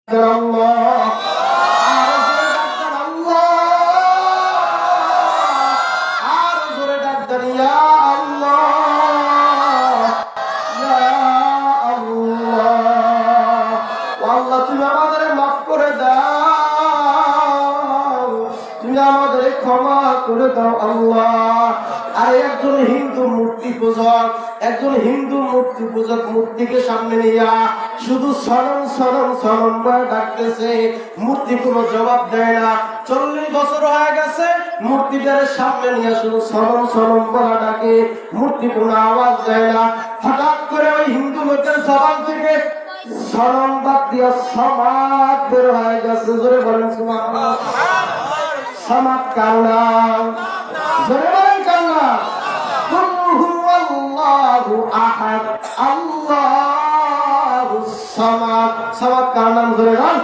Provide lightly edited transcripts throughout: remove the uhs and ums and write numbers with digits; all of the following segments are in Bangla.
আল্লাহ আর জোরে ডাক্তার ইয়া আল্লাহ ইয়া আল্লাহ। আল্লাহ তুমি আমাদের মাফ করে দাও, তুমি আমাদের ক্ষমা করে দাও আল্লাহ। আর একজন হিন্দু মূর্তি পূজক, একজন হিন্দু মূর্তি পূজক মূর্তিকে সামনে নিয়া শুধু সরম সরম সরম বলে ডাকতেছে, মূর্তি কোনো জবাব দেয় না। 40 বছর হয়ে গেছে মূর্তিটার সামনে নিয়ে শুধু সরম সরম বলা ডাকে, মূর্তি কোনো আওয়াজ দেয় না। হঠাৎ করে ওই হিন্দু লোকের জবান থেকে সরম বাদ দিয়া সমাজ বের হয়ে গেছে। জোরে বলেন সুবহানাল্লাহ। সমাজ কার নাম? জোরে বলেন কার নাম? কুল হুয়াল্লাহু আহাদ আল্লাহুস সামাদ। সামাদ কার নাম? জোরে বলেন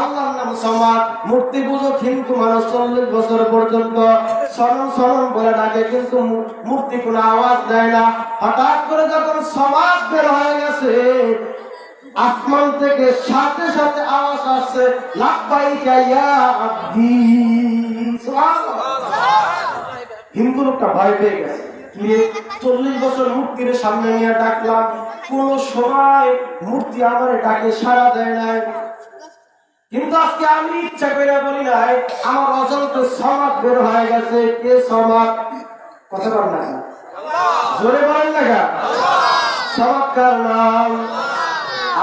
আল্লাহর নাম সমাদ। মূর্তি পূজক হিন্দু মানুষ 40 বছর পর্যন্ত সরম সরম বলে ডাকে, কিন্তু মূর্তি কোনো আওয়াজ দেয় না। হঠাৎ করে যখন সমাজ বের হয়ে গেছে, আসমান থেকে সাথে সাথে আওয়াজ আসছে, লাব্বাইকা ইয়া আব্দি। সুবহানাল্লাহ। হিন্দু লোকটা ভয় পেয়ে গেছে, 40 বছর মূর্তির সামনে নিয়ে ডাকলাম, কোন সময় মূর্তি আমার ডাকে সাড়া দেয় নাই। কিন্তু আজকে আমি ইচ্ছা করে বলি নাই, আমার অজান্তে সমাজ বের হয়ে গেছে। কে সমাজ? কথা বলেন না, জোরে বলেন না। সমাজ কার নাম?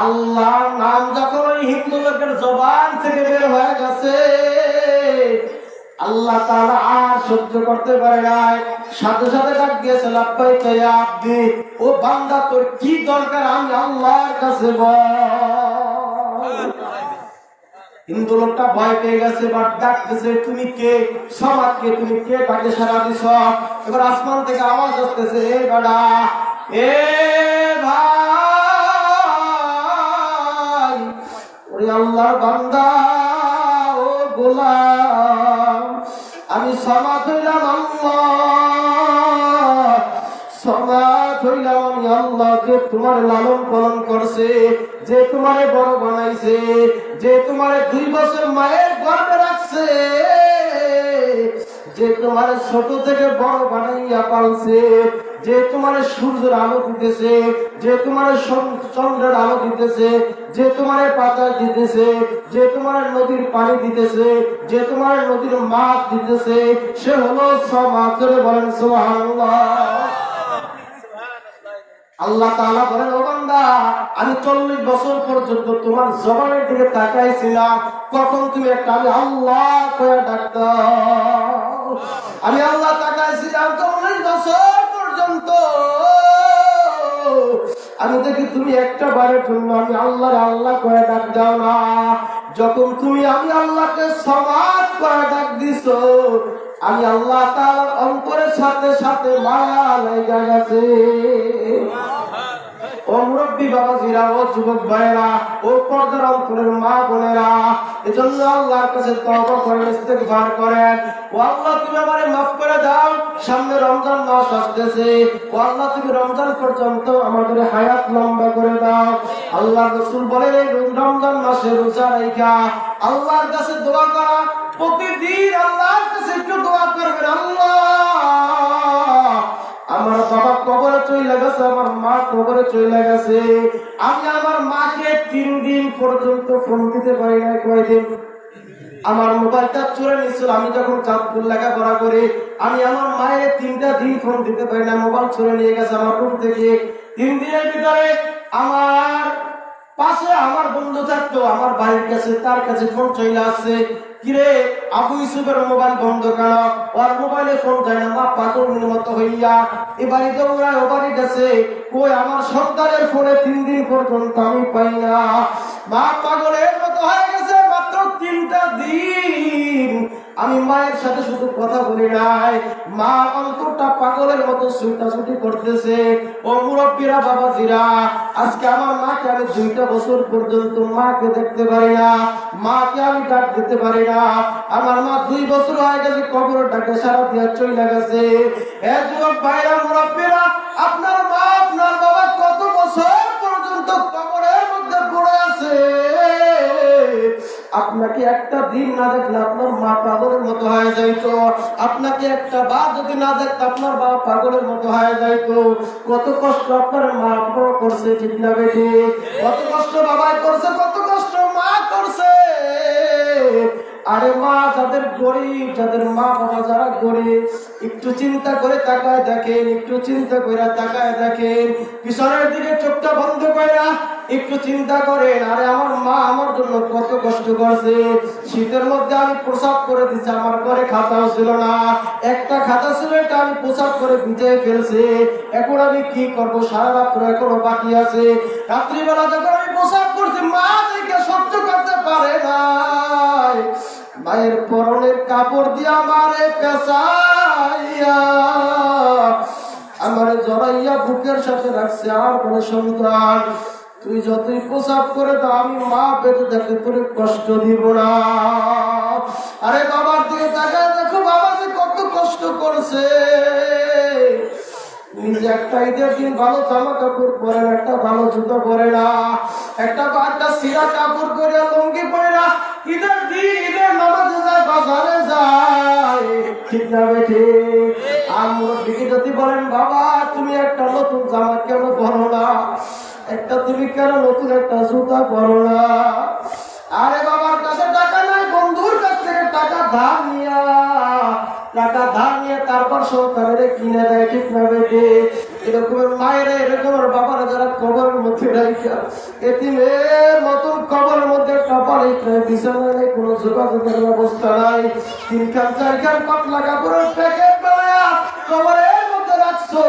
আল্লাহ নাম যখন ওই হিন্দু লোকের জবান থেকে বের হয়ে গেছে, আল্লাহ তাআলা আর সহ্য করতে পারে নাই, সাথে সাথে ডাক দিয়েছে, লাব্বাইকা ইয়া আব্দি। ও বান্দা, তোর কি দরকার আমি আল্লাহর কাছে বল। হিন্দু লোকটা ভয় পেয়ে গেছে, বাট ডাকতেছে, তুমি কে? সমাজকে তুমি কে? তাকে সারা দিছ। এবার আসমান থেকে আওয়াজ আসতেছে, এ বাড়া, এ ভাই, ওরে আল্লাহর বান্দা, ও গোলাম, আমি সমাজ হইলাম আল্লাহ। সমাজ হইলাম আমি আল্লাহ, যে তোমার লালন পালন করছে, যে তোমারে বড় বানাইছে, যে তোমারে 2 বছর মায়ের গর্ভে রাখছে, যে তোমার ছোট থেকে বড় বানাইয়া পালছে, যে তোমার সূর্যের আলো দিতেছে, যে তোমার চন্দ্রের আলো দিতেছে, যে তোমার বাতাস দিতেছে, যে তোমার নদীর পানি দিতেছে, যে তোমার নদীর মাছ দিতেছে, সে হলো সমাজ। বলেন সুবহানাল্লাহ। আল্লাহ তাআলা বলেন, ও বান্দা, আমি 40 বছর পর্যন্ত তোমার জবানের দিকে তাকাইছিলাম, কখন তুমি একটা আমি আল্লাহ কয়ে ডাকতা। আমি আল্লাহ তাকাইছিলাম 40 বছর পর্যন্ত, আমি দেখি তুমি একটা বারের জন্য আমি আল্লাহর আল্লাহ কয়ে ডাক দাও না। যখন তুমি আমি আল্লাহকে সমাজ করে ডাক দিছো, আমি আল্লাহ তাআলার অন্তরের সাথে সাথে মায়া লাগা গেছে। ও মুরব্বী বাবাজিরা, ও যুবক ভাইরা, ও পর্দার অন্তরের মা বোনেরা, এজন্য আল্লাহর কাছে তওবা করেন, ইস্তেগফার করেন। ও আল্লাহ, তুমি আমারে মাফ করে দাও, সামনে রমজান মাস আসতেছে। ও আল্লাহ, তুমি রমজান পর্যন্ত আমাদের হায়াত লম্বা করে দাও। আল্লাহর রাসূল বলেন, এই রমজান মাসে রোজা রাখা আল্লাহর কাছে দোয়া করা, প্রতিদিন আল্লাহর কাছে একটু দোয়া করবেন, আল্লাহ আমার বাবা কবরে চলে গেছে, আমার মা কবরে চলে গেছে, আমি আমার মাকে 3 দিন পর্যন্ত ফোন দিতে পারি না। কয়দিন? আমার মোবাইলটা চুরে নিছিল, আমি যখন চাঁদপুর লেখাপড়া করি, আমি আমার মায়ের 3টা দিন ফোন দিতে পারি না, মোবাইল চুরে নিয়ে গেছে আমার রুম থেকে। 3 দিনের ভিতরে আমার পাশে আমার বন্ধু থাকতো, আমার বাড়ির কাছে, তার কাছে ফোন চলে আসছে, কিরে আবু ইউসুফের মোবাইল বন্ধ কেন? ওর মোবাইলে ফোন যায় না। মা পাগলের মতো হইয়া এ বাড়িতে ওরা ও বাড়ি গেছে, কই আমার সন্তানের ফোনে 3 দিন পর্যন্ত আমি পাই না। মা পাগলের মতো হয়ে গেছে, মাত্র 3টা দিন আমি মায়ের সাথে শুধু কথা বলি নাই, মা অন্তরটা পাগলের মতো ছুটাছুটি করতেছে। ও মুরব্বীরা, বাবাজিরা, আজকে আমার মাকে আমি 2টা বছর পর্যন্ত মাকে দেখতে পারি না, মাকে আমি ডাক দিতে পারি না। আমার মা 2 বছর হয়ে গেছে কবরের ডাকে সারা দিয়া চলে গেছে। এ যুবক ভাইরা, মুরব্বীরা, আপনার মা আপনার বাবা কত বছর পর্যন্ত কবরের মধ্যে পড়ে আছে? আপনাকে একটা দিন না দেখলে আপনার মা পাগলের মতো হয়ে যাইতো, আপনাকে একটা বার যদি না দেখতে আপনার বাবা পাগলের মতো হয়ে যাইতো। কত কষ্ট আপনার মা করছে, ঠিক না বেশি? কত কষ্ট বাবাই করছে, কত কষ্ট মা করছে। আরে মা যাদের গরিব, যাদের মা বাবা যারা গরিব, একটু চিন্তা করে তাকায় দেখেন, একটু চিন্তা করে তাকায় দেখেন, পিছনের দিকে চোখটা বন্ধ করে একটু চিন্তা করেন। আরে আমার মা আমার জন্য কত কষ্ট করছে। শীতের মধ্যে আমি প্রসাব করে দিচ্ছি, আমার ঘরে খাতাও ছিল না, একটা খাতা ছিল, এটা আমি প্রসাব করে ভিজে ফেলছি। এখন আমি কি করব? সারা রাত্র এখনো বাকি আছে। রাত্রিবেলা যখন আমি প্রসাব করছি, মা দেখে সহ্য করতে পারে না, মায়ের পরনের কাপড় দিয়ে আমারে পেঁচাইয়া আমারে জড়াইয়া বুকের সাথে রাখছে। আর বলে, সন্তান তুই যতই প্রসাব করে দাও, আমি মা পেটে দেখে তোর কষ্ট দিব না। আরে বাবার দিকে তাকায় দেখো, বাবা যে কত কষ্ট করছে। নিজে একটা ঈদের দিন ভালো জামা কাপড় পরে না, একটা ভালো জুতো পরে না, একটা সিরা কাপড় পরে লুঙ্গি পরে না, ঈদের দিন ঈদের নামাজে যায়, বাজারে যায়, ঠিক না বেঠে? আমরা দিকে যদি বলেন, বাবা তুমি একটা নতুন জামা কেন পরো না, একটা তুমি কেন নতুন একটা জুতা পরো না? আরে বাবার কাছে টাকা নাই, বন্ধুর কাছ থেকে টাকা ধার নিয়ে তারপর সন্তানের কিনে দেয়, ঠিক না বেটে? এরকমের মায়েরা, এরকমের বাবারা যারা কবরের মধ্যে রাখা, এতিমের মতন কবরের মধ্যে কপালে বিছানা নেই, কোনো যোগাযোগের ব্যবস্থা নাই, 3 খান 4 খান পাতলা কাপড়ের প্যাকেট বানায়া কবরের মধ্যে রাখছো।